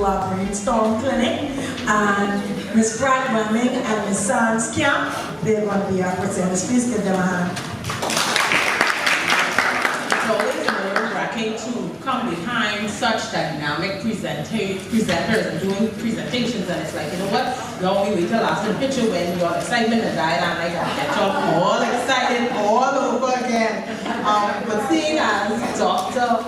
our brainstorm clinic. And Ms. Pratt Manning and Ms. Sands Camp, they're going to be our presenters. Please give them a hand. It's always nerve-wracking to come behind such dynamic presenters and doing presentations, and it's like, you know what, you always wait till after the picture when your excitement has died and I gotta get you all excited all over again. But seeing as Dr.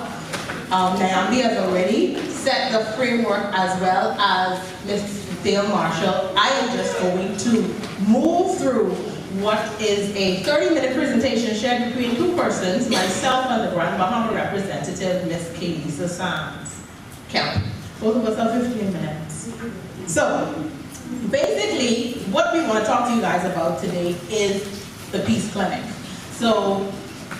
Nyambi has already set the framework as well as Ms. Dale Marshall, I am just going to move through what is a 30-minute presentation shared between two persons, myself and the Grand Bahama representative, Ms. Kalisa Sands Camp. Both of us have 15 minutes. So, basically, what we want to talk to you guys about today is the Peace Clinic. So,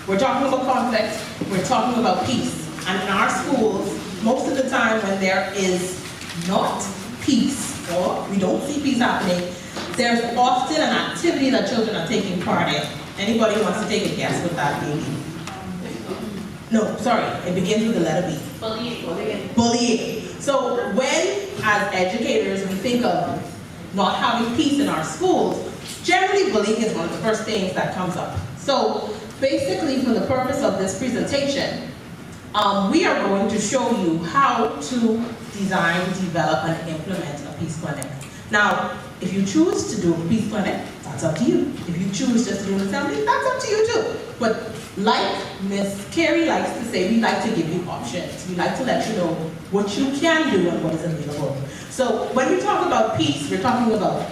we're talking about conflict, we're talking about peace. And in our schools, most of the time when there is not peace, or we don't see peace happening, there's often an activity that children are taking part in. Anybody wants to take a guess what that may be? No, sorry, it begins with the letter B. Bullying. Bullying. So when, as educators, we think of not having peace in our schools, generally bullying is one of the first things that comes up. So basically, for the purpose of this presentation, we are going to show you how to design, develop, and implement a peace clinic. Now, if you choose to do a peace clinic, that's up to you. If you choose just to do an assembly, that's up to you too. But like Ms. Carey likes to say, we like to give you options. We like to let you know what you can do and what is available. So when we talk about peace, we're talking about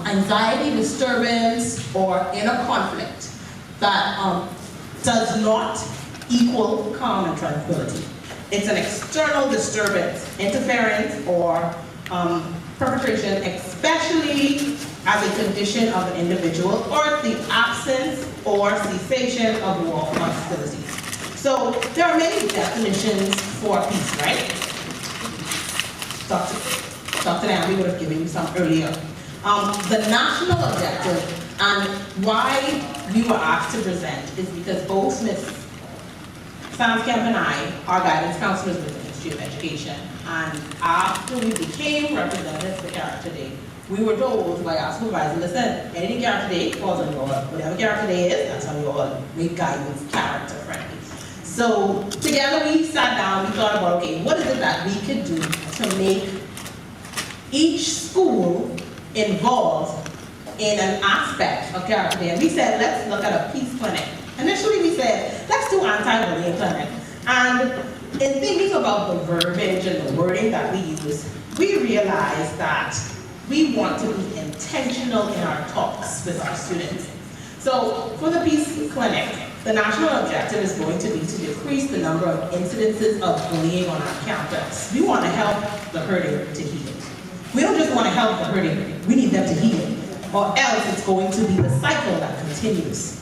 anxiety, disturbance, or inner conflict that does not equal calm and tranquility. It's an external disturbance, interference, or perpetration, especially as a condition of an individual, or the absence or cessation of war or hostility. So there are many definitions for peace, right? Dr. Nyambi would have given you some earlier. The national objective and why we were asked to present is because both Ms. Sands Camp and I are guidance counselors with the Ministry of Education. And after we became representatives for Character Day, we were told by our supervisor, listen, anything Character Day falls on you all. Whatever Character Day is, that's how you all make guidance character friendly. So together we sat down, we thought about, okay, what is it that we could do to make each school involved in an aspect of Character Day? And we said, let's look at a peace clinic. Initially we said, let's do anti-bullying clinic. And in thinking about the verbiage and the wording that we use, we realized that we want to be intentional in our talks with our students. So for the Peace Clinic, the national objective is going to be to decrease the number of incidences of bullying on our campus. We want to help the hurting to heal. We don't just want to help the hurting, we need them to heal, or else it's going to be the cycle that continues.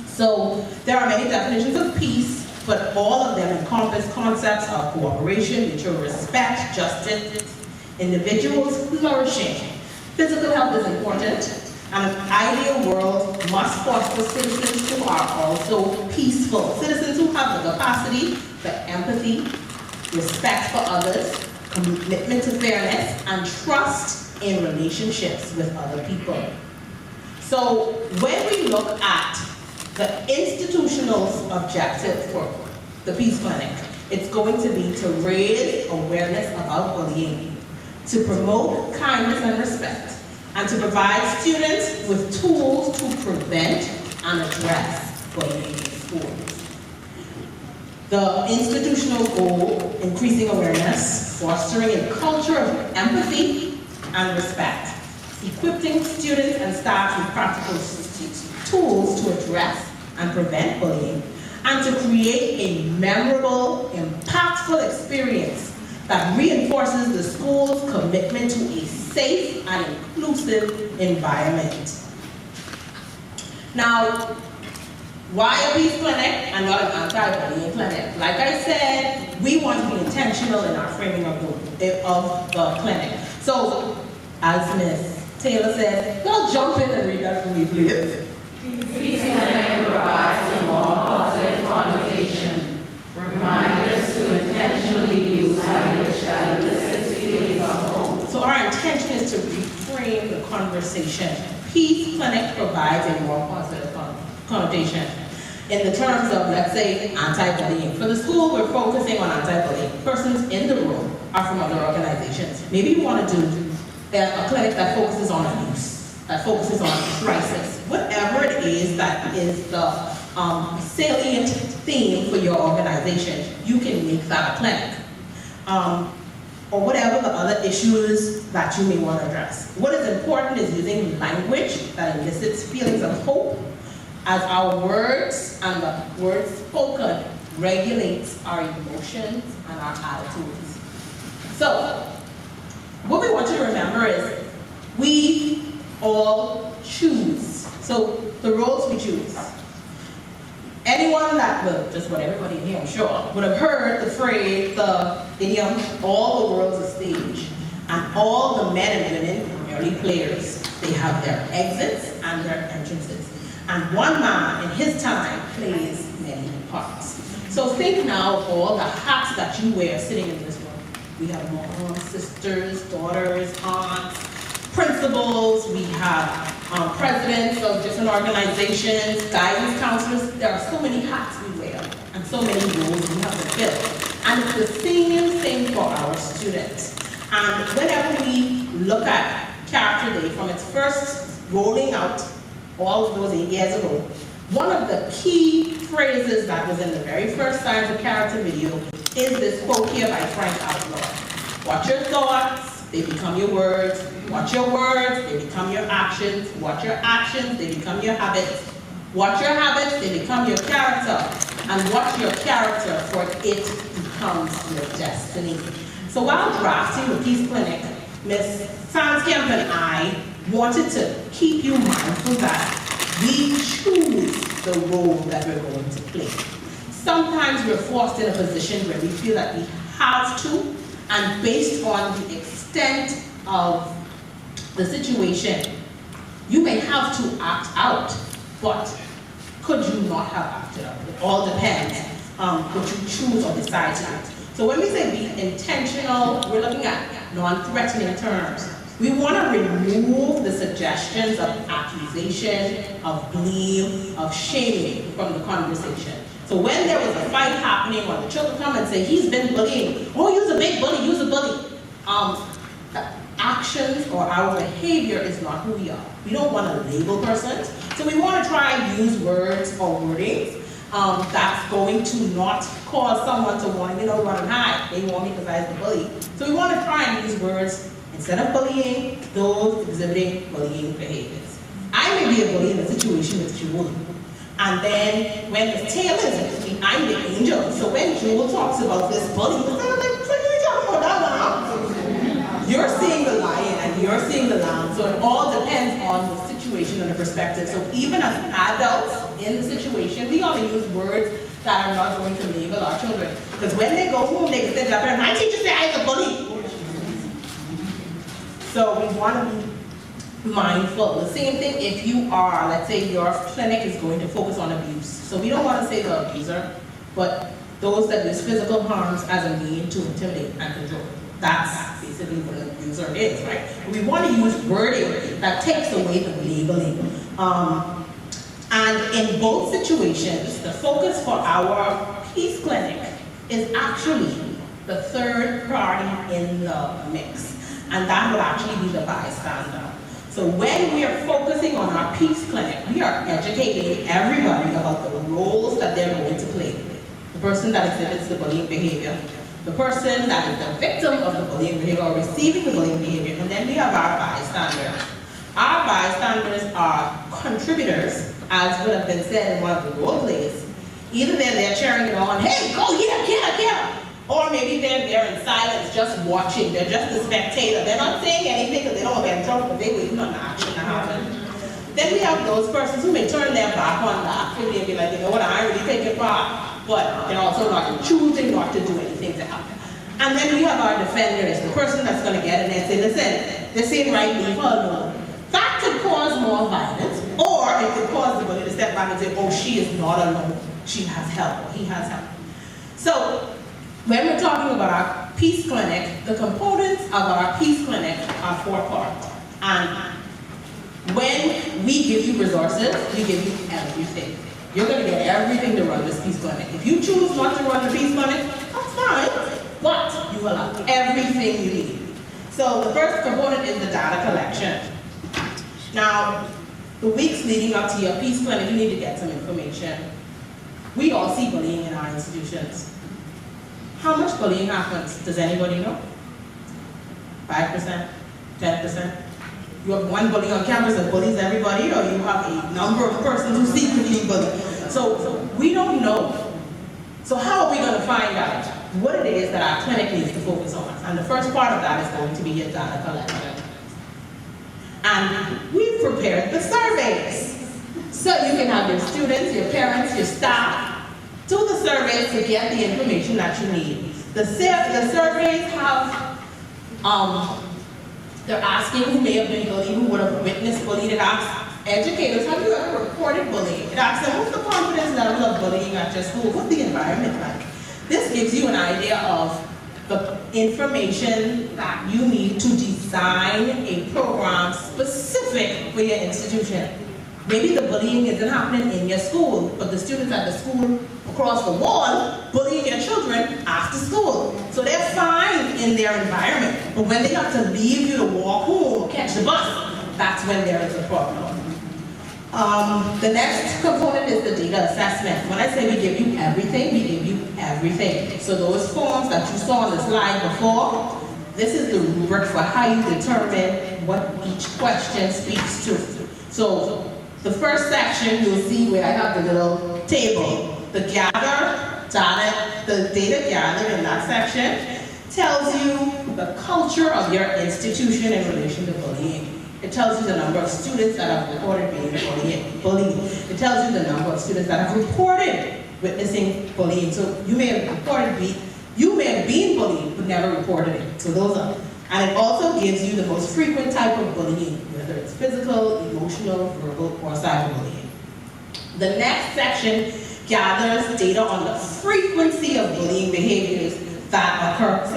So there are many definitions of peace, but all of them encompass concepts of cooperation, mutual respect, justice, individuals flourishing. Physical health is important, and an ideal world must foster citizens who are also peaceful. Citizens who have the capacity for empathy, respect for others, commitment to fairness, and trust in relationships with other people. So when we look at the institutional objective for the Peace Clinic, it's going to be to raise awareness about bullying, to promote kindness and respect, and to provide students with tools to prevent and address bullying in schools. The institutional goal, increasing awareness, fostering a culture of empathy and respect, equipping students and staff with practical tools to address and prevent bullying, and to create a memorable, impactful experience that reinforces the school's commitment to a safe and inclusive environment. Now, why a peace clinic and not an anti-bullying clinic? Like I said, we want to be intentional in our framing of the clinic. So, as Ms. Taylor said, y'all jump in and read that for me, please. Peace clinic provides a more positive connotation, remind us to intentionally use language that frame the conversation. Peace clinic provides a more positive connotation in the terms of, let's say, anti-bullying. For the school, we're focusing on anti-bullying. Persons in the room are from other organizations. Maybe you want to do a clinic that focuses on abuse, that focuses on crisis. Whatever it is that is the salient theme for your organization, you can make that a clinic. Or whatever the other issues that you may want to address. What is important is using language that elicits feelings of hope, as our words and the words spoken regulates our emotions and our attitudes. So, what we want you to remember is we all choose. So, the roles we choose. Anyone that, well, just about everybody in here, I'm sure, would have heard the phrase, the idiom, all the world's a stage. And all the men and women are merely players. They have their exits and their entrances. And one man in his time plays many parts. So think now of all the hats that you wear sitting in this room. We have moms, sisters, daughters, aunts, principals, we have presidents of different organizations, guidance counselors. There are so many hats we wear and so many roles we have to fill. And it's the same thing for our students. And whenever we look at Character Day from its first rolling out all of those 8 years ago, one of the key phrases that was in the very first Signs of Character video is this quote here by Frank Outlaw. Watch your thoughts, they become your words. Watch your words, they become your actions. Watch your actions, they become your habits. Watch your habits, they become your character. And watch your character, for it becomes your destiny. So while drafting the Peace Clinic, Ms. Sandskamp and I wanted to keep you mindful that we choose the role that we're going to play. Sometimes we're forced in a position where we feel that we have to, and based on the extent of the situation, you may have to act out, but could you not have acted out? It all depends on what you choose or decide to do. So when we say be intentional, we're looking at non-threatening terms. We want to remove the suggestions of accusation, of blame, of shaming from the conversation. So when there was a fight happening, or the children come and say, he's been bullying, oh, you're a big bully, you're a bully. Actions or our behavior is not who we are. We don't want to label persons. So we want to try and use words or wordings that's going to not cause someone to want, run and hide. They want me because I was the bully. So we want to try and use words, instead of bullying, those exhibiting bullying behaviors. I may be a bully in a situation with Jewel. And then when the tail is with me, I'm the angel. So when Jewel talks about this bully, I'm like, so you talking about that now? You're seeing the lion and you're seeing the lamb. So it all depends on the situation and the perspective. So even as adults in the situation, we ought to use words that are not going to label our children. Because when they go home, they can sit up and my teacher said I was a bully. So we want to be mindful. The same thing if you are, let's say your clinic is going to focus on abuse. So we don't want to say the abuser, but those that use physical harms as a mean to intimidate and control. That's basically what an abuser is, right? We want to use wording that takes away the labeling. And in both situations, the focus for our Peace Clinic is actually the third party in the mix. And that would actually be the bystander. So when we are focusing on our Peace Clinic, we are educating everybody about the roles that they're going to play. The person that exhibits the bullying behavior, the person that is the victim of the bullying behavior or receiving the bullying behavior, and then we have our bystanders. Our bystanders are contributors, as would have been said in one of the role plays. Either they're there cheering it on, hey, go, yeah. Or maybe they're there in silence, just watching. They're just a spectator. They're not saying anything because they don't want to get in trouble, but they're waiting on the action to happen. Then we have those persons who may turn their back on the activity and be like, you know what, I ain't really taking part. But they're also not choosing not to do anything to help. And then we have our defenders, the person that's going to get in there and say, listen, this ain't right, leave her alone. That could cause more violence, or it could cause the bully to step back and say, oh, she is not alone. She has help, or he has help. So, when we're talking about our Peace Clinic, the components of our Peace Clinic are 4 parts. And when we give you resources, we give you everything. You're going to get everything to run this peace clinic. If you choose not to run the peace clinic, that's fine, but you will have everything you need. So the first component is the data collection. Now, the weeks leading up to your peace clinic, you need to get some information. We all see bullying in our institutions. How much bullying happens? Does anybody know? 5%? 10%? You have one bully on campus that bullies everybody, or you have a number of persons who secretly bully. So we don't know. So how are we going to find out what it is that our clinic needs to focus on? And the first part of that is going to be your data collection. And we've prepared the surveys. So you can have your students, your parents, your staff do the surveys to get the information that you need. The surveys have they're asking who may have been bullied, who would have witnessed bullying. It asks educators, have you ever reported bullying? It asks them, what's the confidence level of bullying at your school? What's the environment like? This gives you an idea of the information that you need to design a program specific for your institution. Maybe the bullying isn't happening in your school, but the students at the school across the wall bullying your children after school. So they're fine in their environment, but when they have to leave you to walk home or catch the bus, that's when there is a problem. The next component is the data assessment. When I say we give you everything, we give you everything. So those forms that you saw on the slide before, this is the rubric for how you determine what each question speaks to. So the first section, you'll see where I have the little table. The data gathered in that section tells you the culture of your institution in relation to bullying. It tells you the number of students that have reported being bullied. It tells you the number of students that have reported witnessing bullying. So you may have been bullied, but never reported it. So those are, and it also gives you the most frequent type of bullying, whether it's physical, emotional, verbal, or cyberbullying. The next section gathers data on the frequency of bullying behaviors that occurs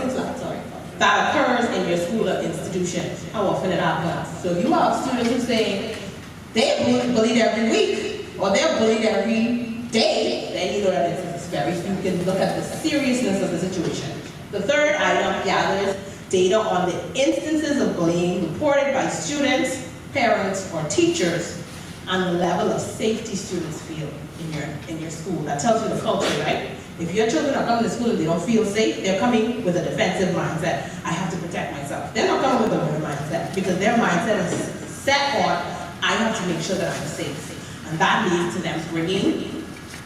in your school or institution, how often it happens. So if you have students who say they're bullied every week, or they're bullied every day, then you know that it's very, you can look at the seriousness of the situation. The third item gathers data on the instances of bullying reported by students, parents, or teachers, and the level of safety students feel in your school. That tells you the culture, right? If your children are coming to school and they don't feel safe, they're coming with a defensive mindset. I have to protect myself. They're not coming with a good mindset, because their mindset is set on, I have to make sure that I'm safe. And that leads to them bringing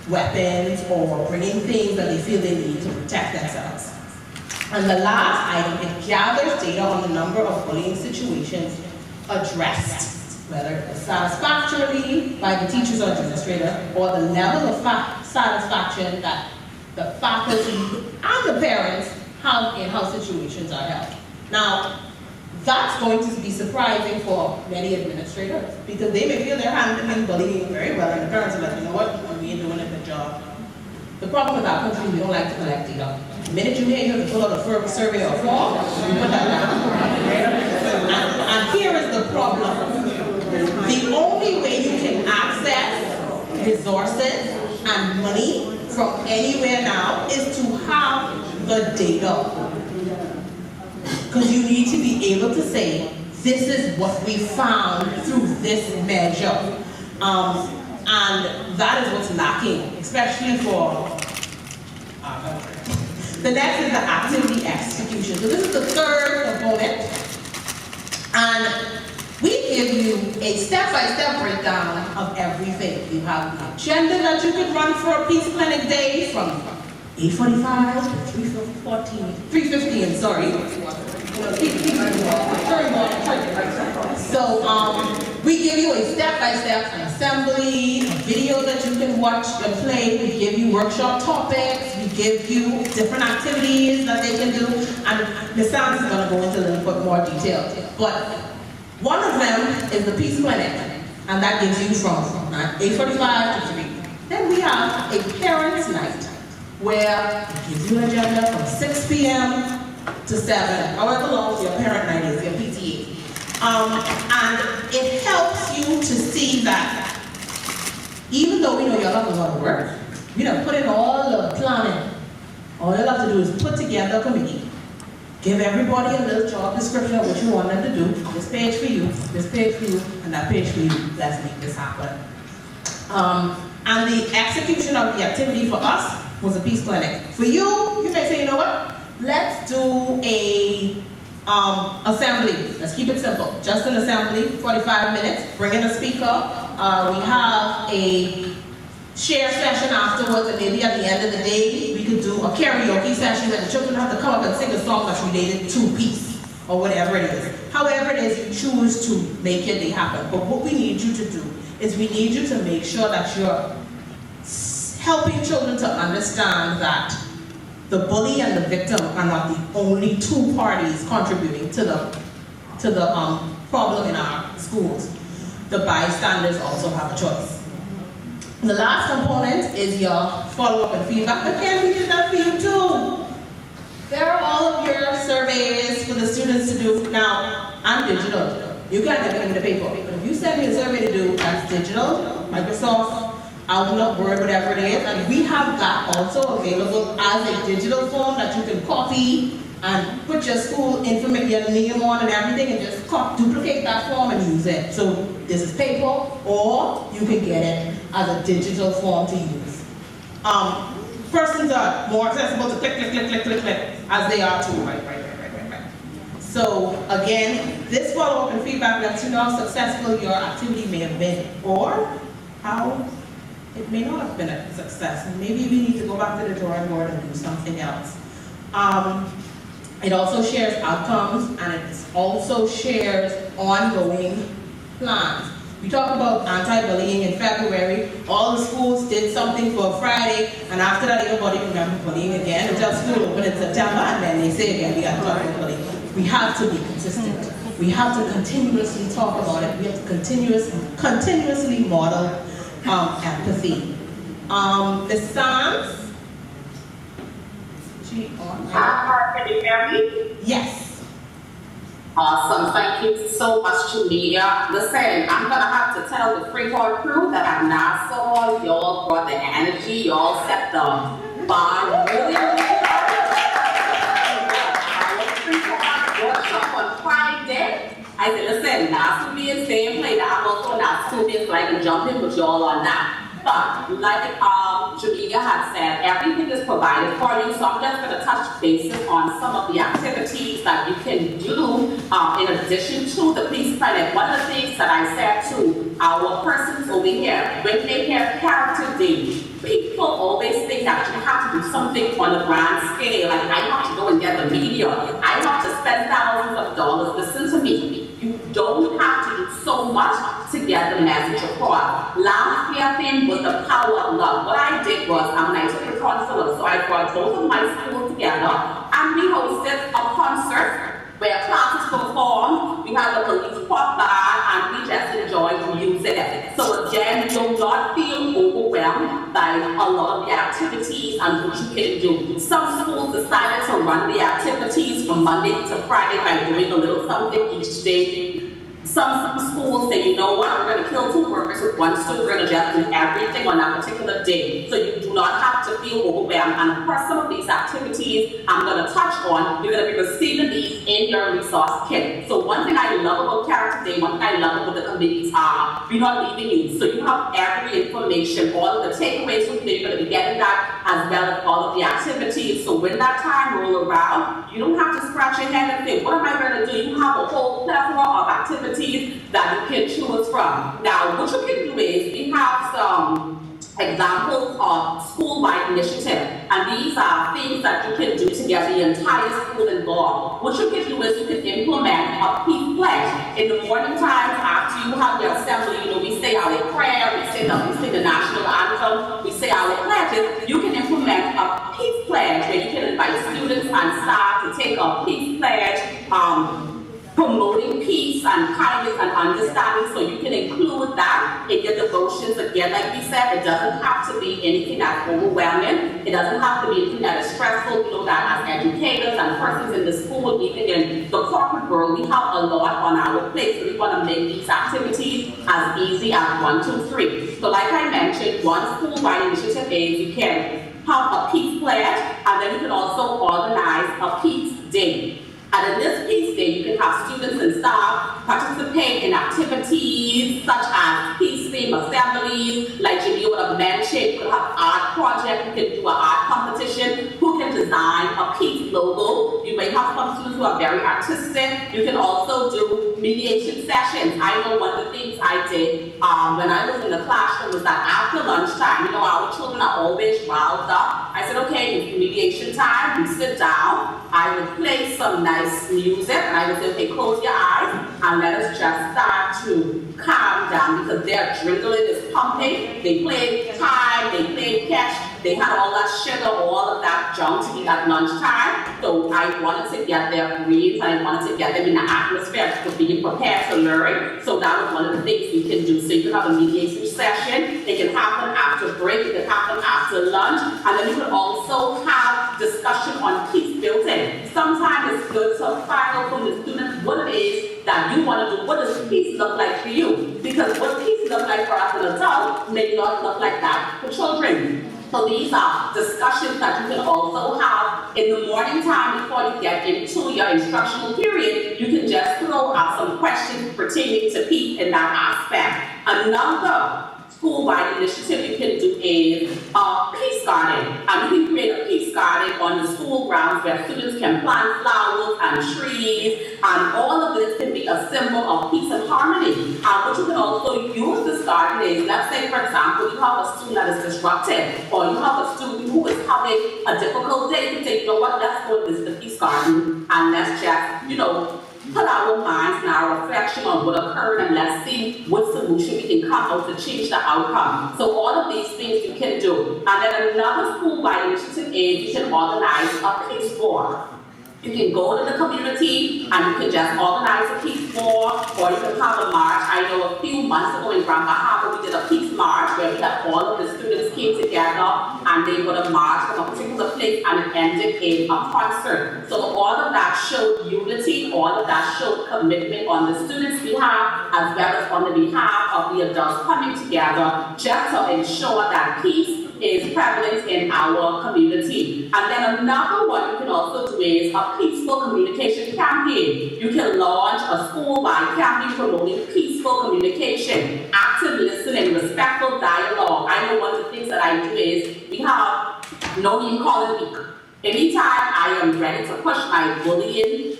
weapons or bringing things that they feel they need to protect themselves. And the last item, it gathers data on the number of bullying situations addressed, whether it's satisfactorily by the teachers or administrator, or the level of satisfaction that the faculty and the parents have in how situations are held. Now, that's going to be surprising for many administrators, because they may feel they're handling bullying very well, and the parents are like, you know what, we ain't doing a good job. The problem with our country, we don't like to collect data. The minute you hear you have to fill out a survey or form, you put that down. And here is the problem. The only way you can access resources and money from anywhere now is to have the data. Because you need to be able to say, this is what we found through this measure. And that is what's lacking, especially for our country. The next is the activity execution. So this is the third component. And we give you a step-by-step breakdown of everything. You have an agenda that you could run for a peace clinic day from 8:45 to 3:15, sorry. So we give you a step-by-step assembly, a video that you can watch and play. We give you workshop topics. We give you different activities that they can do. And Ms. Sams is going to go into a little bit more detail. But one of them is the peace clinic, and that gives you from 8:45 to 3. Then we have a parents' night, where it gives you an agenda from 6 p.m. to 7, however long your parent night is, your PTA. And it helps you to see that even though we know you're not going to work, we don't put in all the planning. All you have to do is put together a committee, give everybody a little job description of what you want them to do. This page for you, this page for you, and that page for you. Let's make this happen. And the execution of the activity for us was a peace clinic. For you, you may say, you know what? Let's do a assembly. Let's keep it simple. Just an assembly, 45 minutes. Bring in a speaker. We have a share session afterwards, and maybe at the end of the day, we could do a karaoke session where the children have to come up and sing a song that's related to peace, or whatever it is. However it is you choose to make your day happen. But what we need you to do is we need you to make sure that you're helping children to understand that the bully and the victim are not the only two parties contributing to the problem in our schools. The bystanders also have a choice. The last component is your follow-up and feedback. Again, we did that for you too. There are all of your surveys for the students to do. Now, I'm digital. You can't get it in the paper. But if you send me a survey to do, that's digital, Microsoft, Outlook, Word, whatever it is. And we have that also available as a digital form that you can copy and put your school information, your name on and everything, and just duplicate that form and use it. So this is paper, or you can get it as a digital form to use. Persons are more accessible to click, click, click, click, click, click, as they are to right. So again, this follow-up and feedback lets you know how successful your activity may have been, or how it may not have been a success. And maybe we need to go back to the drawing board and do something else. It also shares outcomes, and it also shares ongoing plans. We talked about anti-bullying in February. All the schools did something for Friday, and after that, everybody remembered bullying again until school opened in September, and then they say again, we got to talk about bullying. We have to be consistent. We have to continuously talk about it. We have to continuously model empathy. The Psalms. Can you hear me? Yes. Awesome. Thank you so much, Julia. Listen, I'm going to have to tell the Freeport crew that at Nassau, y'all brought the energy, y'all set the bar really high. Workshop on Friday. I said, listen, Nassau being same play. I'm also Nassau being like jumping, but y'all are not. But like Julia had said, everything is provided for you, so I'm just going to touch bases on some of the activities that you can do in addition to the peace clinic. One of the things that I said to our persons over here, when they hear Character Day, people always think that you have to do something on a grand scale, like I have to go and get the media, I have to spend thousands of dollars. Listen to me. You don't have to do so much to get the message across. Last year thing was the power of love. What I did was, I'm an IT counselor, so I brought both of my schools together and we hosted a concert where classes performed. We had the police pop by and we just enjoyed music. So again, do not feel overwhelmed by a lot of the activities and what you can do. Some schools decided to run the activities from Monday to Friday by doing a little something each day. Some schools say, you know what, we're going to kill two workers with one student, we're going to just do everything on that particular day. So you do not have to feel overwhelmed. And of course, some of these activities I'm going to touch on, you're going to be receiving these in your resource kit. So one thing I love about Character Day, one thing I love about the committees are, we're not leaving you. So you have every information, all of the takeaways from today, you're going to be getting that, as well as all of the activities. So when that time rolls around, you don't have to scratch your head and think, what am I going to do? You have a whole plethora of activities that you can choose from. Now, what you can do is, we have some examples of school-wide initiative, and these are things that you can do to get the entire school involved. What you can do is you can implement a peace pledge. In the morning times, after you have your assembly, we say our prayer, we say the national anthem, we say our pledges. You can implement a peace pledge where you can invite students and staff to take a peace pledge, promoting peace and kindness and understanding, so you can include that in your devotions. Again, like we said, it doesn't have to be anything that's overwhelming. It doesn't have to be anything that is stressful. We know that as educators and persons in the school, even in the corporate world, we have a lot on our plate, so we want to make these activities as easy as 1, 2, 3. So like I mentioned, one school-wide initiative is you can have a peace pledge, and then you can also organize a peace day. And in this peace day, you can have students and staff participate in activities such as peace theme assemblies, like Jimmy would have mentioned. You could have art project, you can do an art competition, who can design a peace logo. You may have some students who are very artistic. You can also do mediation sessions. I know one of the things I did when I was in the classroom was that after lunchtime, our children are always riled up. I said, okay, it's mediation time, we sit down. I would play some nice music, and I would say, okay, close your eyes, and let us just start to calm down, because their adrenaline is pumping. They played time, they played catch, they had all that sugar, all of that junk to eat at lunchtime. So I wanted to get their brains, I wanted to get them in the atmosphere for being prepared to learn. So that was one of the things you can do. So you can have a mediation session, it can happen after break, it can happen after lunch, and then you can also have discussion on peace building. Sometimes it's good to find out from the students what it is that you want to do. What does peace look like for you? Because what peace looks like for us as an adult may not look like that for children. So these are discussions that you can also have in the morning time before you get into your instructional period. You can just throw out some questions pertaining to peace in that aspect. Another school-wide initiative you can do is peace garden. And you can create a peace garden on the school grounds where students can plant flowers and trees, and all of this can be a symbol of peace and harmony. What you can also use this garden is, let's say for example, you have a student that is disrupted, or you have a student who is having a difficult day. You can say, you know what, let's go visit the peace garden, and let's just, put our minds and our reflection on what occurred, and let's see what solution we can come out to change the outcome. So all of these things you can do. And then another school-wide initiative is you can organize a peace walk. You can go to the community and you can just organize a peace walk, or you can have a march. I know a few months ago in Grand Bahama, we did a peace march where we had all of the students came together and they would have marched from a particular place, and it ended in a concert. So all of that showed unity, all of that showed commitment on the students' behalf as well as on the behalf of the adults coming together just to ensure that peace is prevalent in our community. And then another one you can also do is a peaceful communication campaign. You can launch a school-wide campaign promoting peaceful communication, active listening, respectful dialogue. I know one of the things that I do is we have no name calling week. Anytime I am ready to push my bullying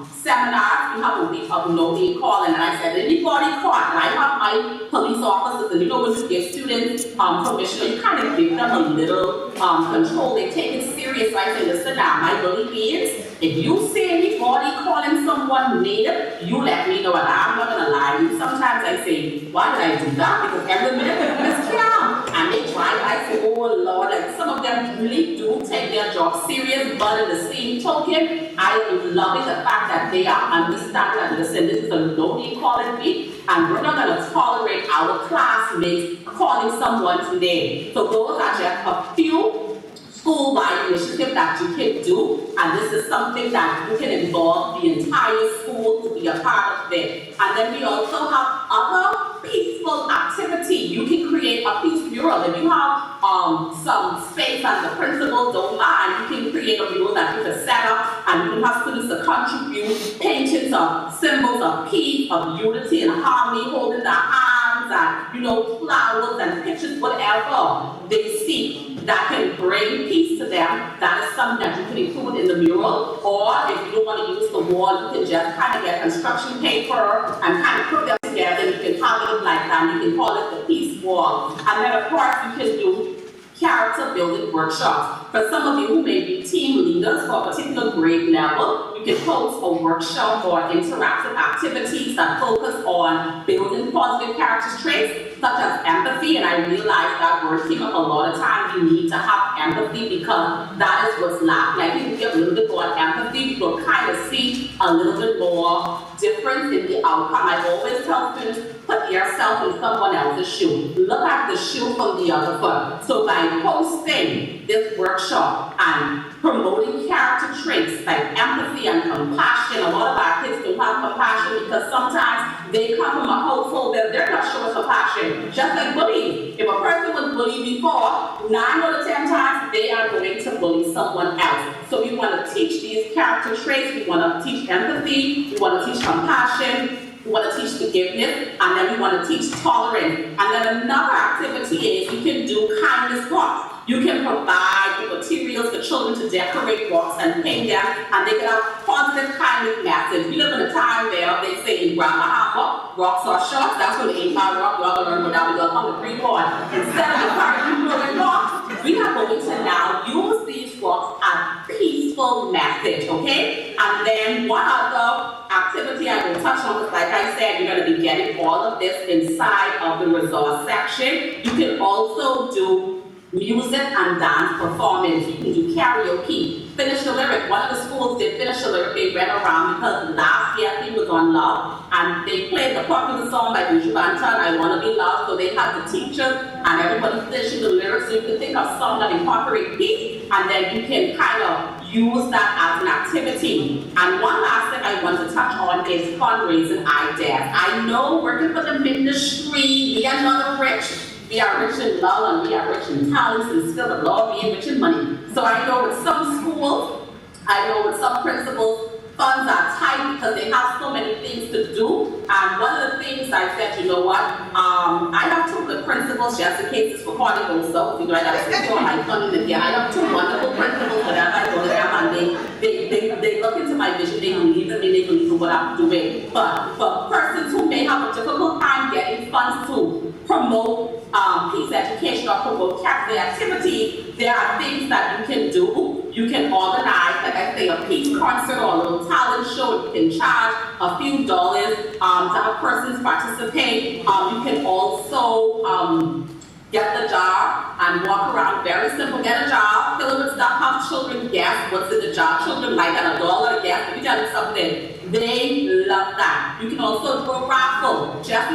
seminars, we have a week of no name calling, and I said, anybody caught, and I have my police officers, and when you give students permission, you kind of give them a little control, they take it serious. So I say, listen now, my bully beings, if you see anybody calling someone native, you let me know, and I'm not gonna lie to you. Sometimes I say, why did I do that? Because every minute, Miss Kim, and they try, I say, oh Lord, like some of them really do take their job serious, but in the same token, I am loving the fact that they are understanding that, listen, this is a no-name calling week, and we're not going to tolerate our classmates calling someone's name. So those are just a few school-wide initiatives that you can do, and this is something that you can involve the entire school to be a part of it. And then we also have other peaceful activity. You can create a peace mural. If you have some space and the principal don't mind, you can create a mural that you can set up, and you can have students to contribute paintings of symbols of peace, of unity and harmony, holding their hands, and flowers and pictures, whatever they see that can bring peace to them. That is something that you can include in the mural. Or if you don't want to use the wall, you can just kind of get construction paper and kind of put them together. You can have it like that. You can call it the peace wall. And then of course you can do character building workshops. For some of you who may be team leaders for a particular grade level, you can host a workshop or interactive activities that focus on building positive character traits such as empathy. And I realize that word came up a lot of times. You need to have empathy because that is what's lacking. I think if we have a little bit more empathy, we will kind of see a little bit more difference in the outcome. I always tell students, put yourself in someone else's shoe. Look at the shoe from the other foot. So by hosting this workshop and promoting character traits like empathy and compassion, a lot of our kids don't have compassion because sometimes they come from a household that they're not showing compassion. Just like bullying. If a person was bullied before, 9 out of 10 times they are going to bully someone else. So we want to teach these character traits. We want to teach empathy. We want to teach compassion. We want to teach forgiveness, and then we want to teach tolerance. And then another activity is you can do kindness walks. You can provide the materials for children to decorate rocks and paint them, and they can have positive kindness message. We live in a time where they say in Grandma Harper, rocks are short. That's when the 8-mile rock, you're going to learn what that we're going to come to Freeport. Instead of encouraging throwing rocks, we are going to now use these rocks as peaceful message, okay? And then one other activity I will touch on is, like I said, you're going to be getting all of this inside of the resource section. You can also do music and dance performance. You can do karaoke. Finish the lyric. One of the schools did finish the lyric. They ran around because last year I think was on love, and they played the popular song by Bishop Anton, I Wanna Be Loved. So they had the teachers and everybody finishing the lyrics. So you can think of songs that incorporate peace, and then you can kind of use that as an activity. And one last thing I want to touch on is fundraising ideas. I know working for the ministry, we are not rich. We are rich in love and we are rich in talents and skill and law, we are rich in money. So I know with some schools, I know with some principals, funds are tight because they have so many things to do. And one of the things I said, you know what, I have 2 good principals, just in case it's for party goes so, you know, I got to secure my funding again. I have 2 wonderful principals that I go to them and they look into my vision, they believe in me, they believe in what I'm doing. But for persons who may have a difficult time getting funds to promote peace education or promote capital activity, there are things that you can do. You can organize, like I say, a peace concert or a little talent show. You can charge a few dollars to have persons participate. You can also get the jar and walk around. Very simple. Get a jar, fill it with stuff, have children guess what's in the jar. Children like that, $1 guess. Let me tell you something. They love that. You can also do a raffle. Just,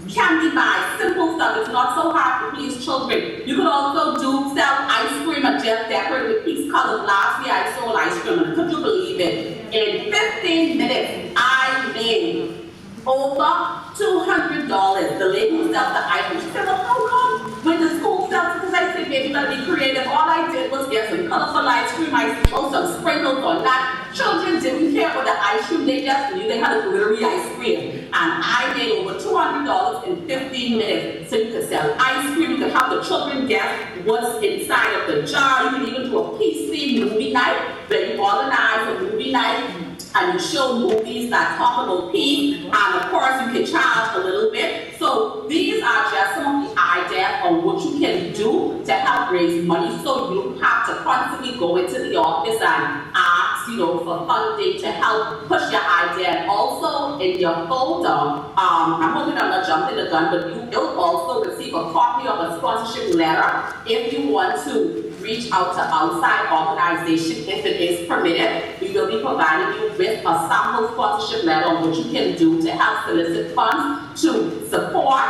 candy buy, simple stuff. It's not so hard to please children. You can also sell ice cream and just decorate with peace colors. Last year I sold ice cream, and could you believe it? In 15 minutes, I made over $200. The lady who sells the ice cream, she said, well, how come when the school sells it? Because I said, baby, you gotta be creative. All I did was get some colorful ice cream. I threw some sprinkles on that. Children didn't care about the ice cream. They just knew they had a glittery ice cream. And I made over $200 in 15 minutes. So you could sell ice cream. You could have the children guess what's inside of the jar. You can even do a PC movie night where you organize a movie night and you show movies that talk about peace, and of course you can charge a little bit. So these are just some of the ideas on what you can do to help raise money, so you don't have to constantly go into the office and ask, for funding to help push your idea. And also in your folder, I'm hoping I'm not jumping the gun, but you'll also receive a copy of a sponsorship letter if you want to reach out to outside organizations if it is permitted. We will be providing you with a sample sponsorship letter on what you can do to help solicit funds to support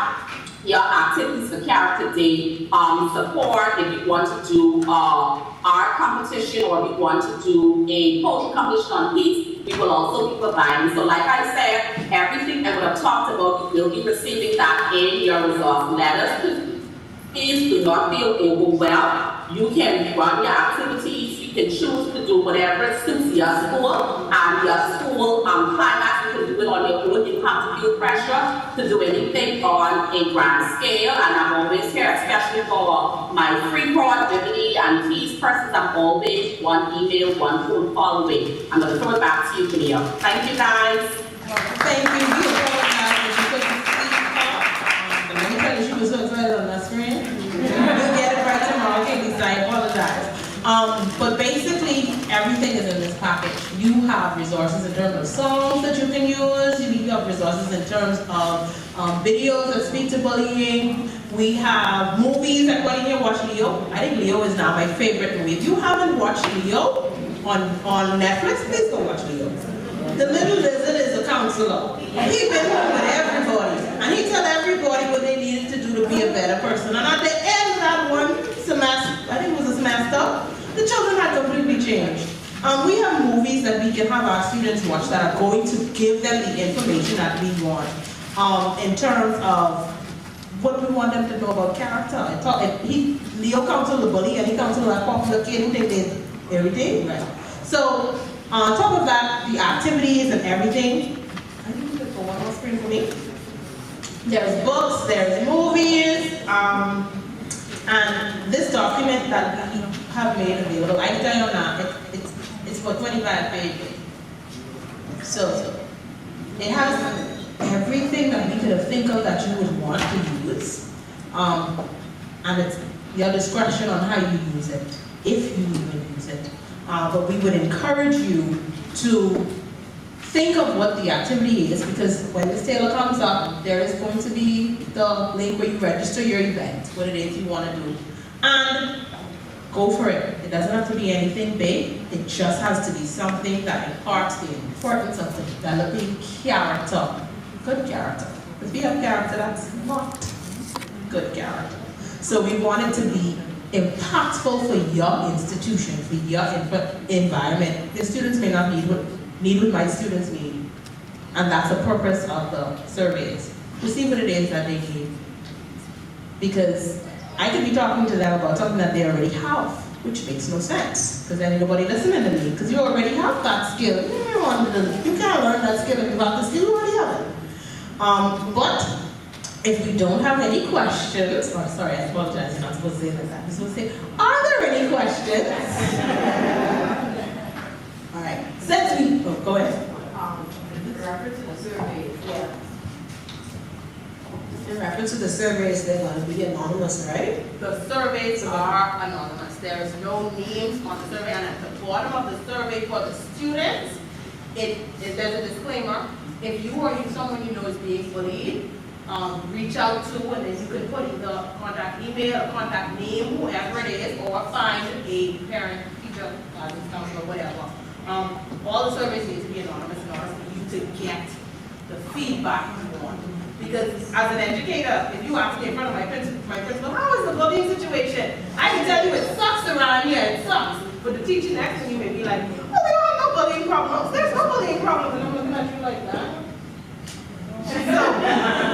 your activities for Character Day, support if you want to do art competition or if you want to do a poetry competition on peace. We will also be providing. So like I said, everything I would have talked about, you will be receiving that in your resource letters. Please do not feel overwhelmed. You can run your activities. You can choose to do whatever suits your school and your school climax. You can do it on your own. You don't have to feel pressure to do anything on a grand scale. And I'm always here, especially for my Freeport, Liberty, and Peace persons. I'm always one email, one phone call away. I'm going to throw it back to you, Camille. Thank you, guys. Thank you. We apologize that you couldn't speak. Let me tell you, she was so excited on that screen. We'll get it right tomorrow. Okay, Lisa, I apologize. But basically, everything is in this package. You have resources in terms of songs that you can use. You have resources in terms of videos that speak to bullying. We have movies. Everybody here watch Leo. I think Leo is now my favorite movie. If you haven't watched Leo on Netflix, please go watch Leo. The little lizard is a counselor. He been home with everybody, and he tell everybody what they needed to do to be a better person. And at the end of that one semester, I think it was a semester, the children had completely changed. We have movies that we can have our students watch that are going to give them the information that we want in terms of what we want them to know about character. Leo counseled the bully, and he counseled that popular kid who think they everything, right? So on top of that, the activities and everything. I think you can go one more screen for me. There's books, there's movies, and this document that we have made available. I can tell you now, it's for 25 pages. So it has everything that we could have think of that you would want to use, and it's your discretion on how you use it, if you even use it. But we would encourage you to think of what the activity is, because when Ms. Taylor comes up, there is going to be the link where you register your event, what it is you want to do, and go for it. It doesn't have to be anything big. It just has to be something that imparts the importance of developing character, good character. Because we have character that's not good character. So we want it to be impactful for your institution, for your environment. The students may not need what my students need. And that's the purpose of the surveys, to see what it is that they need. Because I could be talking to them about something that they already have, which makes no sense, because then nobody listening to me, because you already have that skill. You can't learn that skill if you have the skill, you already have it. But if we don't have any questions, oh sorry, I apologize, you're not supposed to say like that. You're supposed to say, are there any questions? All right, since we, oh, go ahead. In reference to the survey, yeah. In reference to the surveys, they're going to be anonymous, right? The surveys are anonymous. There is no names on the survey, and at the bottom of the survey for the students, there's a disclaimer. If you or someone you know is being bullied, reach out to, and then you can put either contact email or contact name, whoever it is, or find a parent, teacher, guidance counselor, whatever. All the surveys need to be anonymous in order for you to get the feedback you want. Because as an educator, if you ask me in front of my principal, how is the bullying situation? I can tell you it sucks around here, it sucks. But the teacher next to you may be like, oh, we don't have no bullying problems. There's no bullying problems. And I'm looking at you like that. So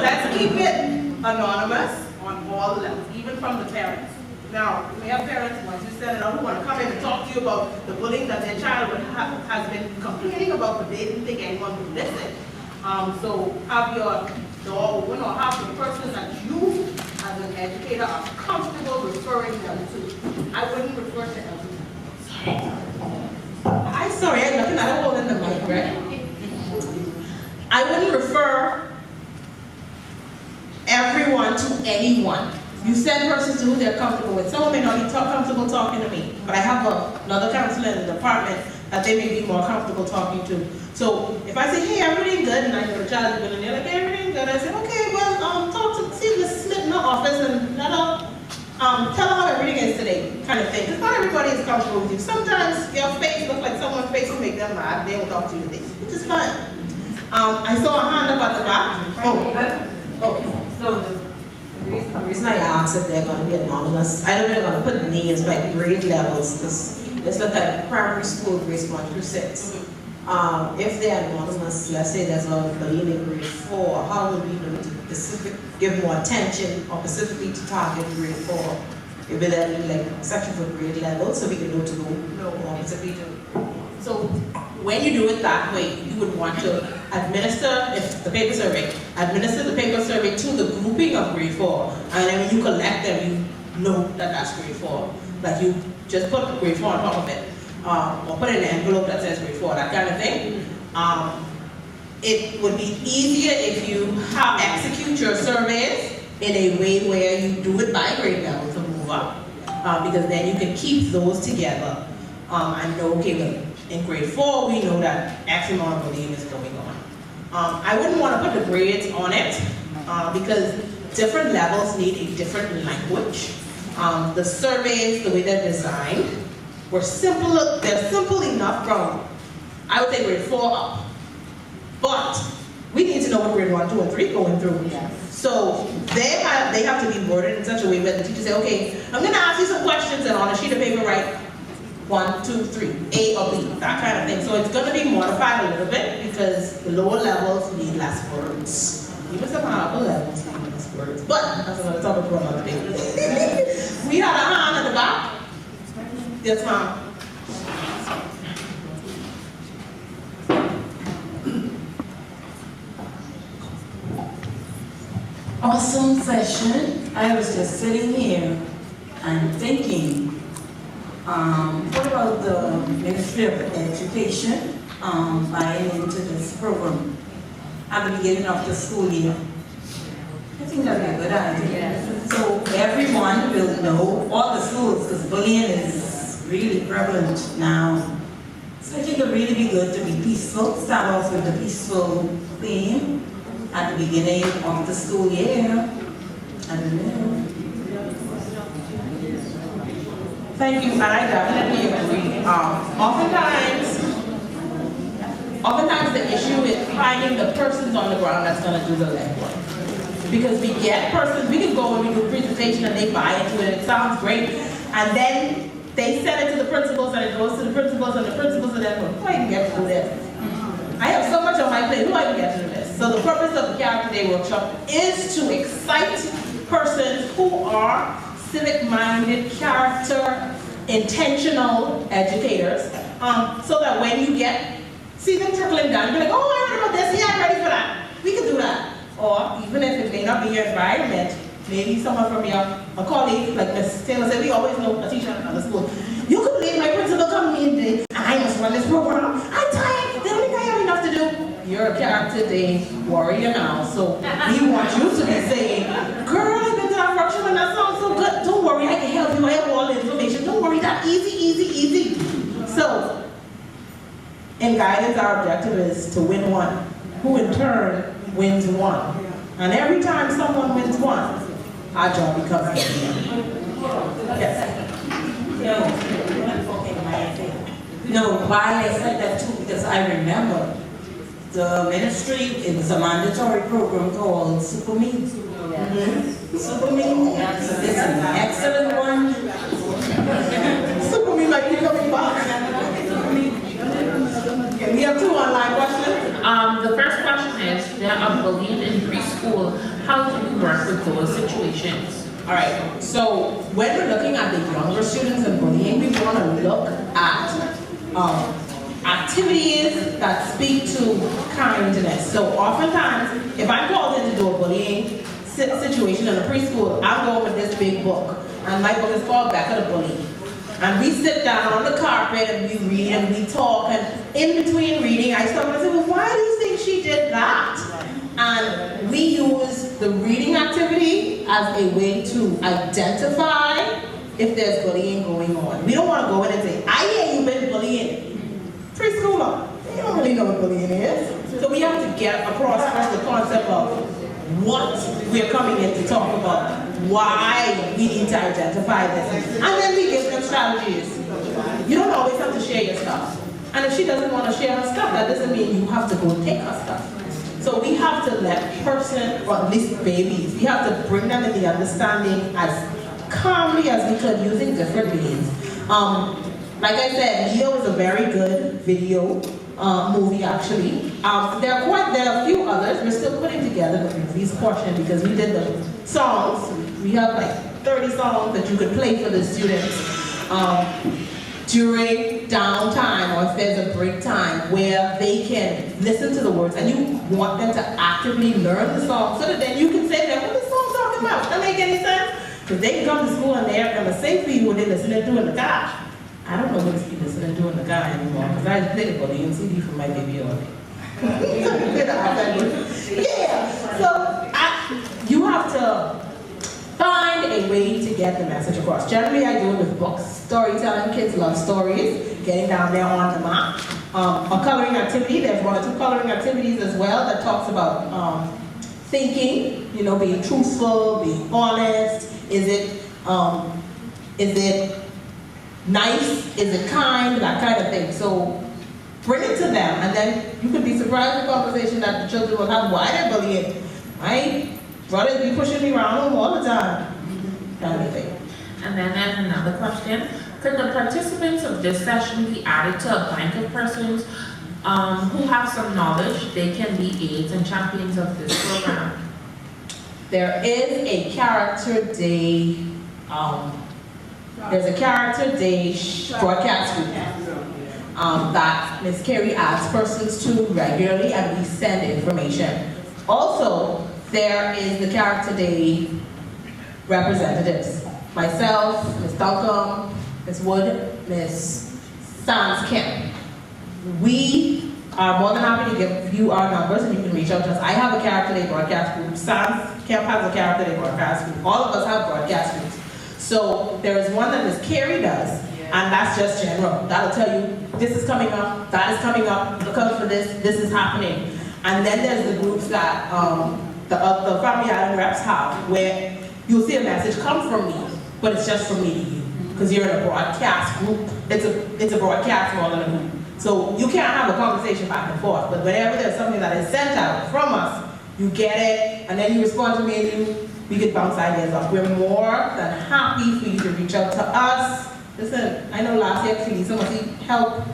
let's keep it anonymous on all levels, even from the parents. Now, we have parents, once you set it up, who want to come in and talk to you about the bullying that their child has been complaining about, but they didn't think anyone would listen. So have your door open, or have the person that you, as an educator, are comfortable referring them to. I wouldn't refer to everyone. I'm sorry, I'm looking at a hole in the mic, right? I wouldn't refer everyone to anyone. You send persons to who they're comfortable with. Someone may not be comfortable talking to me, but I have another counselor in the department that they may be more comfortable talking to. So if I say, hey, everything good, and I know the child is good, and they're like, everything good, I say, okay, well, see Miss Smith in the office, and let her, tell her how everything is today, kind of thing. Because not everybody is comfortable with you. Sometimes your face looks like someone's face will make them mad. They will talk to you today, which is fine. I saw a hand up at the back. Oh. So the reason I asked if they're going to be anonymous, I know they're going to put names like grade levels, because let's look at primary school grades 1 through 6. If they're anonymous, let's say there's a bullying in grade 4, how would we know to give more attention or specifically to target grade 4? If there be like a section for grade level, so we can know to go more specifically to. So when you do it that way, you would want to administer the paper survey to the grouping of grade 4, and then when you collect them, you know that that's grade 4. Like you just put grade 4 on top of it, or put it in an envelope that says grade 4, that kind of thing. It would be easier if you execute your surveys in a way where you do it by grade level to move up, because then you can keep those together and know, okay, well, in grade 4, we know that X amount of bullying is going on. I wouldn't want to put the grades on it because different levels need a different language. The surveys, the way they're designed, they're simple enough from, I would say, grade 4 up. But we need to know what grade 1, 2, and 3 going through. So they have to be worded in such a way where the teacher say, okay, I'm going to ask you some questions, and on a sheet of paper write 1, 2, 3, A or B, that kind of thing. So it's going to be modified a little bit because the lower levels need less words. Even some upper levels need less words. But that's another topic for another day. We had a hand at the back. Yes, ma'am. Awesome session. I was just sitting here and thinking, what about the Ministry of Education buying into this program at the beginning of the school year? I think that would be a good idea. So everyone will know, all the schools, because bullying is really prevalent now. So I think it would really be good to be peaceful, start off with the peaceful theme at the beginning of the school year. I don't know. Thank you, and I definitely agree. Oftentimes the issue is finding the persons on the ground that's going to do the legwork. Because we get persons, we can go and we do a presentation and they buy into it, it sounds great, and then they send it to the principals and it goes to the principals and the principals and then, who I can get to do this? I have so much on my plate, who I can get to do this? So the purpose of the Character Day workshop is to excite persons who are civic-minded, character, intentional educators, so that when you see them trickling down, you're like, oh, I heard about this, yeah, I'm ready for that. We can do that. Or even if it may not be your environment, maybe someone from a colleague, like Ms. Taylor said, we always know a teacher at another school. You could believe my principal come in today, and I must run this program. I'm tired, they don't think I have enough to do. You're a Character Day warrior now, so we want you to be saying, girl, I've been to that workshop and that sounds so good. Don't worry, I can help you, I have all the information. Don't worry, that's easy, easy, easy. So, in guidance, our objective is to win one, who in turn wins one. And every time someone wins one, our job becomes easier. Yes. No, why I said that too, because I remember the ministry, it was a mandatory program called Super Me. Super Me, so this is an excellent one. Super Me might be coming back. Okay, we have 2 online questions. The first question is, there are bullying in preschool. How do you work with those situations? All right, so when we're looking at the younger students and bullying, we want to look at activities that speak to kindness. So oftentimes, if I'm called in to do a bullying situation in a preschool, I'm going with this big book. And my book is called Back of the Bully. And we sit down on the carpet and we read and we talk, and in between reading, I start to say, well, why do you think she did that? And we use the reading activity as a way to identify if there's bullying going on. We don't want to go in and say, I hear you've been bullying. Preschooler, they don't really know what bullying is. So we have to get across first the concept of what we're coming in to talk about, why we need to identify this, and then we give them strategies. You don't always have to share your stuff. And if she doesn't want to share her stuff, that doesn't mean you have to go take her stuff. So we have to let person, or at least babies, we have to bring them in the understanding as calmly as we could using different means. Like I said, Leo is a very good video movie actually. There are a few others. We're still putting together the movies portion because we did the songs. We have like 30 songs that you could play for the students during downtime, or if there's a break time where they can listen to the words, and you want them to actively learn the song so that then you can say to them, what is the song talking about? Does that make any sense? Because they can come to school and they're going to sing for you what they're listening to in the car. I don't know what he's listening to in the car anymore, because I played a bullying CD for my baby all day. Yeah, so you have to find a way to get the message across. Generally, I do it with books, storytelling. Kids love stories, getting down there on the map. A coloring activity, there's 1 or 2 coloring activities as well that talks about thinking, being truthful, being honest. Is it nice? Is it kind? That kind of thing. So bring it to them, and then you could be surprised at the conversation that the children will have why they're bullying. My brothers be pushing me around home all the time, kind of thing. And then there's another question. Could the participants of this session be added to a bank of persons who have some knowledge? They can be aides and champions of this program. There is a character day, there's a character day broadcast group that Ms. Carey adds persons to regularly, and we send information. Also, there is the character day representatives. Myself, Ms. Duncan, Ms. Wood, Ms. Sans Kim. We are more than happy to give you our numbers and you can reach out to us. I have a character day broadcast group. Sans Kim has a character day broadcast group. All of us have broadcast groups. So there is one that Ms. Carey does, and that's just general. That'll tell you, this is coming up, that is coming up, look out for this is happening. And then there's the groups that the Family Island reps have, where you'll see a message come from me, but it's just from me to you, because you're in a broadcast group. It's a broadcast more than a group. So you can't have a conversation back and forth, but whenever there's something that is sent out from us, you get it, and then you respond to me and we could bounce ideas off. We're more than happy for you to reach out to us. Listen, I know last year, some of you helped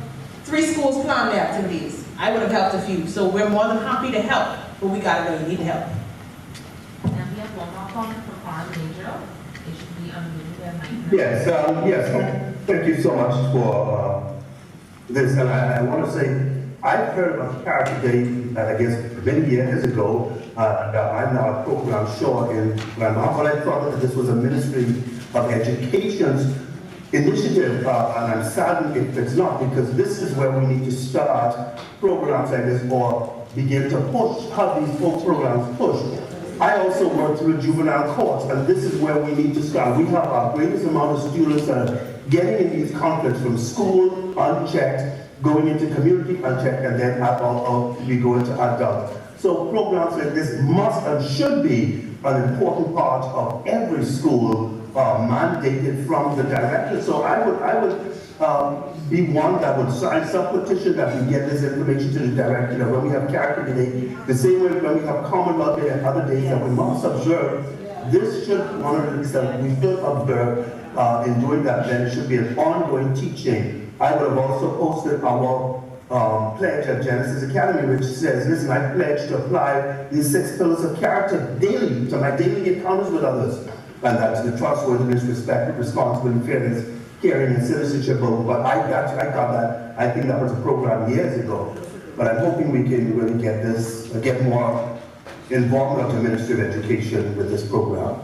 3 schools plan their activities. I would have helped a few, so we're more than happy to help, but we gotta know you need help. And we have one more comment from our major. It should be unmuted at 9:30. Yes, thank you so much for this, and I want to say, I've heard about Character Day, I guess, many years ago, and I'm now a program sure in Grandma, but I thought that this was a Ministry of Education's initiative, and I'm saddened if it's not, because this is where we need to start programs like this, or begin to push, how these programs push. I also work through juvenile courts, and this is where we need to start. We have our greatest amount of students that are getting in these conflicts from school unchecked, going into community unchecked, and then we go into adult. So programs like this must and should be an important part of every school, mandated from the director. So I would be one that would sign some petition that we get this information to the director, that when we have Character Day, the same way when we have Commonwealth Day and other days that we must observe, this should, one of the things that we should observe in doing that, then it should be an ongoing teaching. I would have also posted our pledge at Genesis Academy, which says, listen, I pledge to apply these 6 pillars of character daily to my daily encounters with others. And that's the trustworthiness, respect, responsibility, fairness, caring, and citizenship. But I got that. I think that was a program years ago. But I'm hoping we can really get more involvement of the Ministry of Education with this program.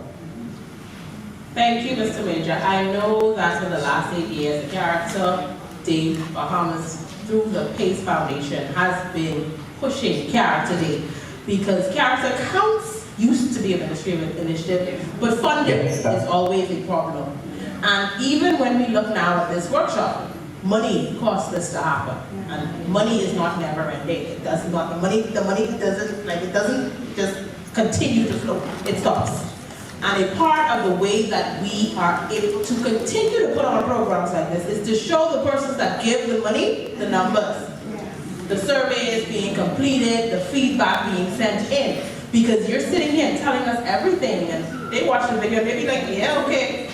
Thank you, Mr. Major. I know that for the last 8 years, the Character Day Bahamas, through the PACE Foundation, has been pushing Character Day, because character counts used to be a ministry initiative, but funding is always a problem. And even when we look now at this workshop, money costs this to happen, and money is not never ending. It does not. The money doesn't just continue to flow. It stops. And a part of the way that we are able to continue to put on programs like this is to show the persons that give the money the numbers. The surveys being completed, the feedback being sent in. Because you're sitting here and telling us everything, and they watch the video and they be like, yeah, okay.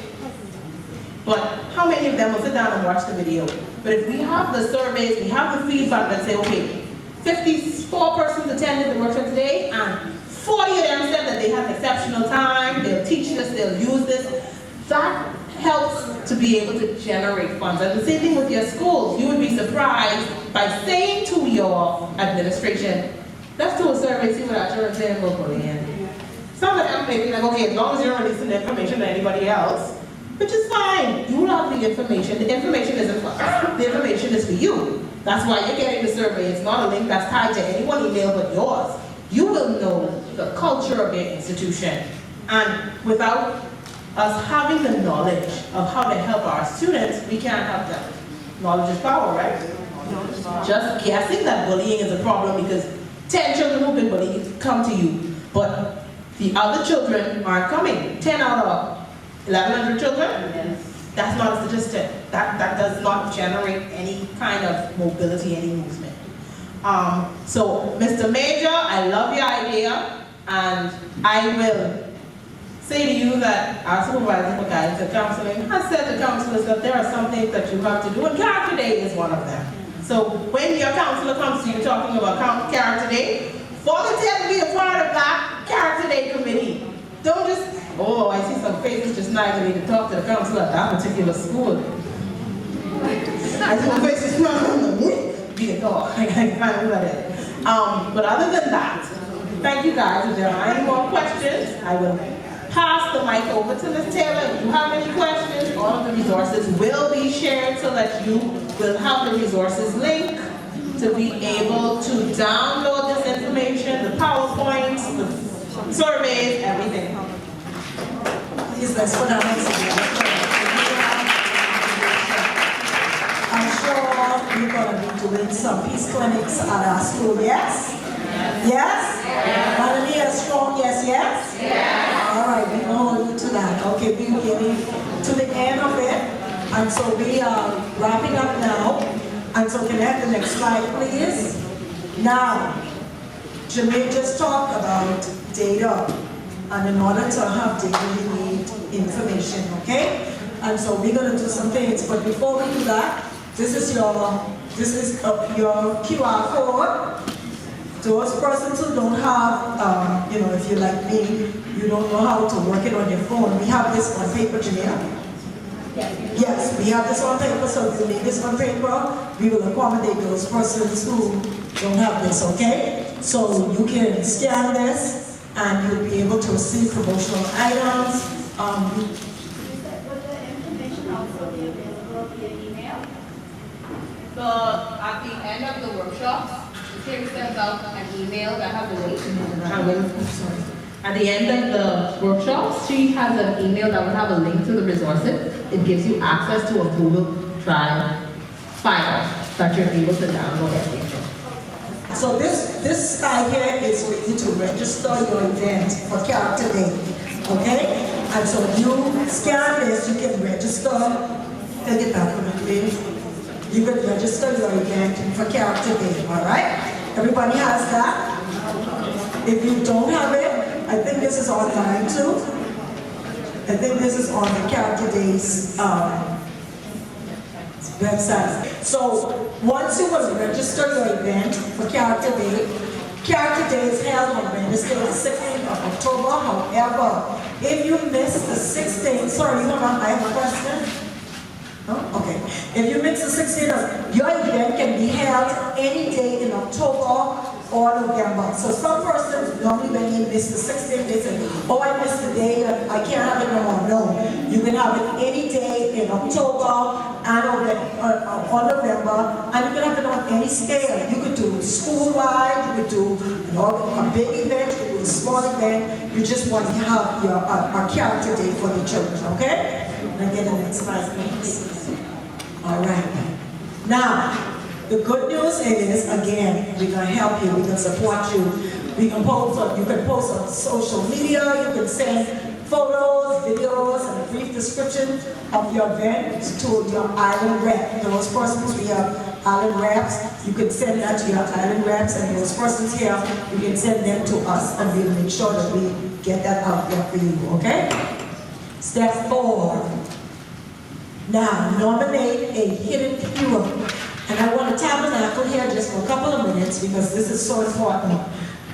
But how many of them will sit down and watch the video? But if we have the surveys, we have the feedback that say, okay, 54 persons attended the workshop today, and 40 of them said that they had exceptional time, they'll teach this, they'll use this. That helps to be able to generate funds. And the same thing with your schools. You would be surprised by saying to your administration, let's do a survey, see what our children say locally. And some of them may be like, okay, as long as you're releasing the information to anybody else, which is fine. You have the information. The information isn't for us. The information is for you. That's why you're getting the survey. It's not a link that's tied to anyone's email but yours. You will know the culture of your institution. And without us having the knowledge of how to help our students, we can't help them. Knowledge is power, right? Just guessing that bullying is a problem because 10 children who've been bullied come to you, but the other children aren't coming. 10 out of 1,100 children? Yes. That's not a statistic. That does not generate any kind of mobility, any movement. So, Mr. Major, I love your idea, and I will say to you that our supervisor for guidance and counseling has said to counselors that there are some things that you have to do, and Character Day is one of them. So when your counselor comes to you talking about Character Day, volunteer to be a part of that Character Day committee. Don't just, oh, I see some faces just now I need to talk to the counselor at that particular school. I see some faces, no, be a dog. I can't do that. But other than that, thank you guys. If there are any more questions, I will pass the mic over to Ms. Taylor. If you have any questions, all of the resources will be shared so that you will have the resources link to be able to download this information, the PowerPoints, the surveys, everything. Please, let's put our hands together. I'm sure we're going to be doing some peace clinics at our school, yes? Yes? Want to hear a strong yes, yes? Yes. All right, we will hold you to that. Okay, we're getting to the end of it. And so we are wrapping up now. And so can I have the next slide, please? Now, Jermaine just talked about data. And in order to have data, we need information, okay? And so we're going to do some things. But before we do that, this is your QR code. Those persons who don't have, if you're like me, you don't know how to work it on your phone. We have this on paper, Janelle. Yes, we have this on paper, so if you need this on paper, we will accommodate those persons who don't have this, okay? So you can scan this, and you'll be able to receive promotional items. Would the information also be available via email? So at the end of the workshops, Terry sends out an email that has a link. At the end of the workshops, she has an email that will have a link to the resources. It gives you access to a Google Drive file that you're able to download everything. So this side here is for you to register your event for Character Day, okay? And so you scan this, you can register. Take it back from it, please. You can register your event for Character Day, all right? Everybody has that? If you don't have it, I think this is online too. I think this is on the Character Day's website. So once you will register your event for Character Day is held on Wednesday, the 16th of October. However, if you miss the 16th, sorry, hold on, I have a question. Oh, okay. If you miss the 16th, your event can be held any day in October or November. So some persons, normally when you miss the 16th, they say, oh, I missed the day, I can't have it no more. No, you can have it any day in October and or November, and you can have it on any scale. You could do school-wide, you could do a big event, you could do a small event. You just want to have your a Character Day for the children, okay? Can I get the next slide, please? All right. Now, the good news is, again, we're going to help you, we're going to support you. You can post on social media, you can send photos, videos, and a brief description of your event to your island rep. Those persons, we have island reps, you can send that to your island reps, and those persons here, you can send them to us, and we'll make sure that we get that out there for you, okay? Step 4. Now, nominate a hidden hero. And I want to tabernacle here just for a couple of minutes because this is so important.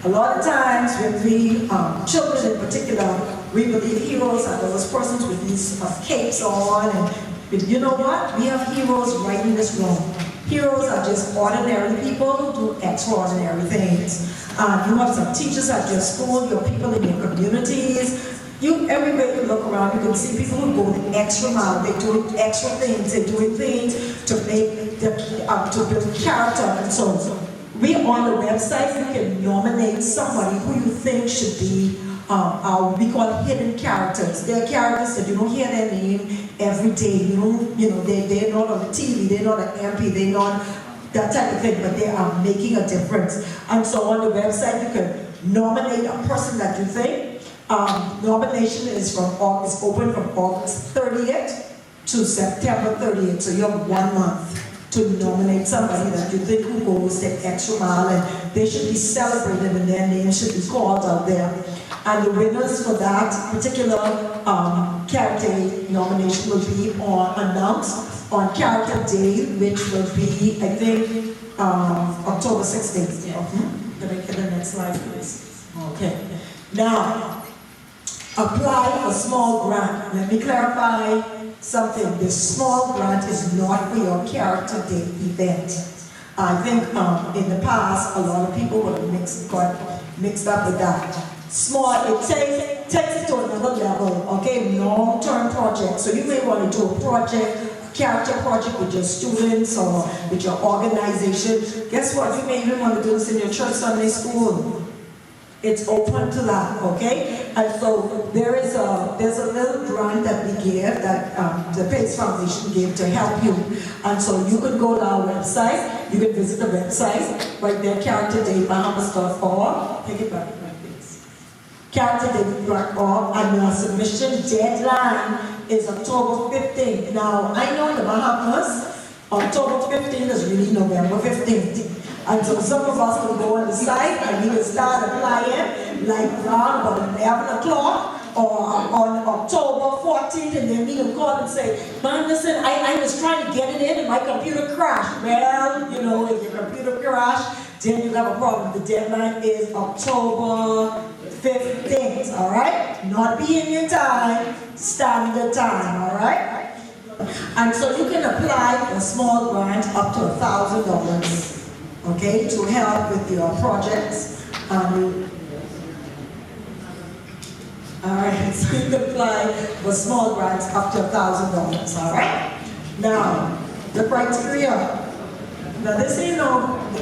A lot of times when we, children in particular, we believe heroes are those persons with these capes on. And you know what? We have heroes right in this room. Heroes are just ordinary people who do extraordinary things. You have some teachers at your school, your people in your communities. Everywhere you look around, you can see people who go the extra mile. They're doing extra things. They're doing things to make to build character. And so, we on the website, you can nominate somebody who you think should be we call hidden characters. They're characters that you don't hear their name every day. They're not on the TV. They're not an MP. They're not that type of thing. But they are making a difference. And so, on the website, you can nominate a person that you think. Nomination is open from August 30th to September 30th. So you have 1 month to nominate somebody that you think who goes the extra mile, and they should be celebrated and their name should be called out there. And the winners for that particular Character Day nomination will be announced on Character Day, which will be, I think, October 16th. Can I get the next slide, please? Okay. Now, apply for small grant. Let me clarify something. The small grant is not for your Character Day event. I think in the past, a lot of people were got mixed up with that. Small, it takes it to another level, okay? Long-term project. So you may want to do a project, character project with your students or with your organization. Guess what? You may even want to do this in your church Sunday school. It's open to that, okay? And so there's a little grant that we give, that the Pace Foundation gave to help you. And so you can go to our website, you can visit the website, right there, characterday.bahamas.org. Take it back, please. characterday.org, and your submission deadline is October 15th. Now, I know in the Bahamas, October 15th is really November 15th. And so some of us will go on the site and we will start applying like around about 11 o'clock or on October 14th, and then we will call and say, man, listen, I was trying to get it in and my computer crashed. Well, you know, if your computer crashed, then you have a problem. The deadline is October 15th, all right? Not being your time, standard time, all right? And so you can apply for a small grant up to $1,000. Okay, to help with your projects. All right, so you can apply for small grants up to $1,000, all right? Now, the criteria. Now this ain't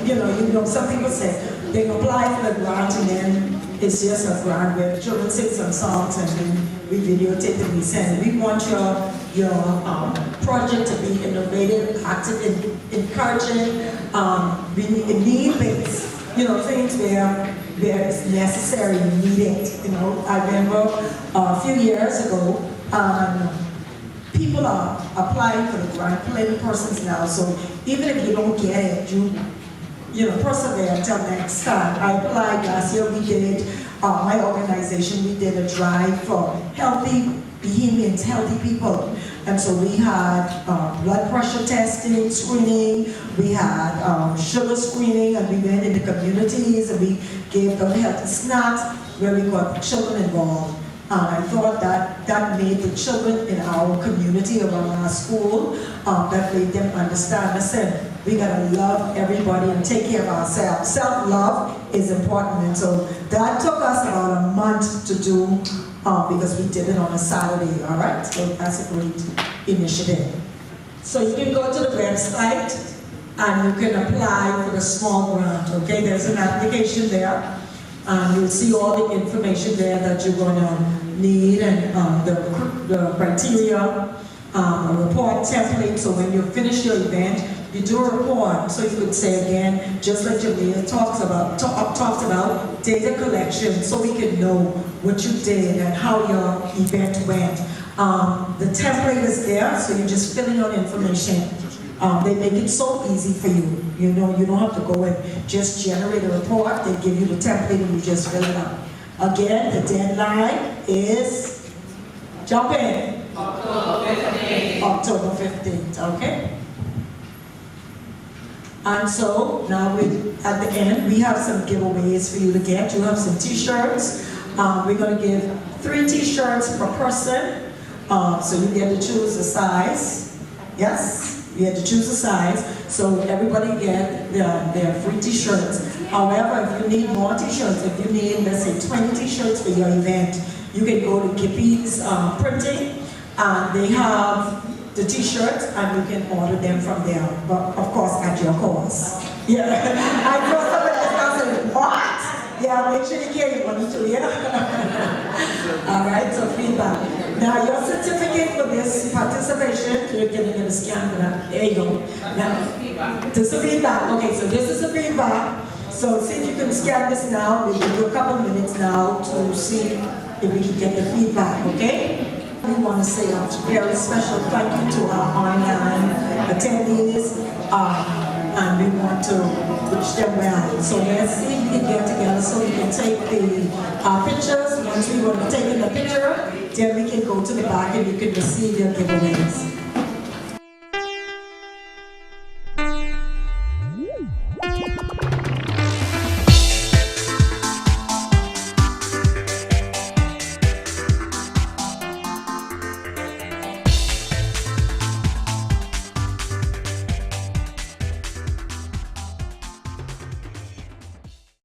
you know, some people say they apply for the grant and then it's just a grant where the children sing some songs and then we videotape and we send it. We want your project to be innovative, active, encouraging, we need things, you know, things where it's necessary, you need it. You know, I remember a few years ago, people are applying for the grant, plenty persons now, so even if you don't get it, you know, persevere until next time. I applied last year, we did, my organization, we did a drive for healthy Bahamians, healthy people. And so we had blood pressure testing, screening, we had sugar screening, and we went into communities and we gave them healthy snacks where we got children involved. I thought that made the children in our community, around our school, that made them understand, listen, we gotta love everybody and take care of ourselves. Self-love is important. And so that took us about a month to do because we did it on a Saturday, all right? So that's a great initiative. So you can go to the website and you can apply for the small grant, okay? There's an application there. You'll see all the information there that you're going to need and the criteria, a report template, so when you finish your event, you do a report. So you could say again, just like Jamila talks about data collection, so we can know what you did and how your event went. The template is there, so you're just filling out information. They make it so easy for you. You know, you don't have to go and just generate a report. They give you the template and you just fill it out. Again, the deadline is, jump in, October 15th, okay? And so now at the end, we have some giveaways for you to get. You have some t-shirts. We're going to give 3 t-shirts per person. So you get to choose the size. Yes? You have to choose a size, so everybody get their free t-shirts. However, if you need more t-shirts, if you need, let's say, 20 t-shirts for your event, you can go to Kippy's Printing, and they have the t-shirts, and you can order them from there, but of course at your cost. Yeah, I know somebody is going to say, what? Yeah, make sure you get your money too, yeah? All right, so feedback. Now, your certificate for this participation, you're getting a scan for that. There you go. Now, this is feedback. Okay, so this is the feedback. So see if you can scan this now. We'll give you a couple minutes now to see if we can get the feedback, okay? We want to say a very special thank you to our online attendees, and we want to wish them well. So let's see if we can get together so we can take the pictures. Once we want to take in the picture, then we can go to the back and you can receive your giveaways.